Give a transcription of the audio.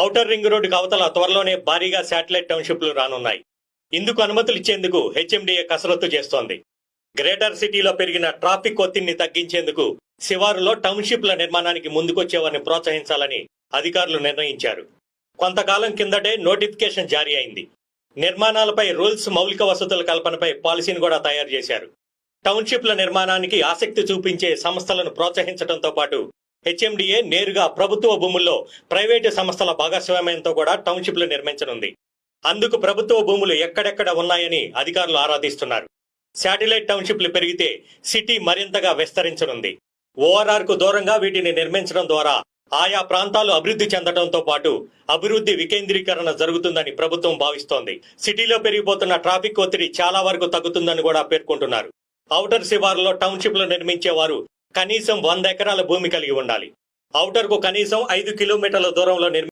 Outer ring రోడ్డుకు అవతల త్వరలోనే భారీగా శాటిలైట్ టౌన్షిప్లు రానున్నాయి. ఇందుకు అనుమతులు ఇచ్చేందుకు హెచ్ఎండిఏ కసరత్తు చేస్తోంది. గ్రేటర్ సిటీలో పెరిగిన ట్రాఫిక్ ఒత్తిడిని తగ్గించేందుకు శివారులో టౌన్షిప్ల నిర్మాణానికి ముందుకొచ్చేవారిని ప్రోత్సహించాలని అధికారులు నిర్ణయించారు. కొంతకాలం కిందటే నోటిఫికేషన్ జారీ అయింది. నిర్మాణాలపై రూల్స్, మౌలిక వసతుల కల్పనపై పాలసీని కూడా తయారు చేశారు. టౌన్షిప్ల నిర్మాణానికి ఆసక్తి చూపించే సంస్థలను ప్రోత్సహించడంతో పాటు హెచ్ఎండిఏ నేరుగా ప్రభుత్వ భూముల్లో ప్రైవేటు సంస్థల భాగస్వామ్యంతో కూడా టౌన్షిప్లు నిర్మించనుంది. అందుకు ప్రభుత్వ భూములు ఎక్కడెక్కడ ఉన్నాయని అధికారులు ఆరాధిస్తున్నారు. శాటిలైట్ టౌన్షిప్లు పెరిగితే సిటీ మరింతగా విస్తరించనుంది. ఓఆర్ఆర్ కు దూరంగా వీటిని నిర్మించడం ద్వారా ఆయా ప్రాంతాలు అభివృద్ధి చెందడంతో పాటు అభివృద్ధి వికేంద్రీకరణ జరుగుతుందని ప్రభుత్వం భావిస్తోంది. సిటీలో పెరిగిపోతున్న ట్రాఫిక్ ఒత్తిడి చాలా వరకు తగ్గుతుందని కూడా పేర్కొంటున్నారు. ఔటర్ శివారులో టౌన్షిప్లు నిర్మించే వారు కనీసం 100 ఎకరాల భూమి కలిగి ఉండాలి. ఔటర్ కు కనీసం 5 కిలోమీటర్ల దూరంలో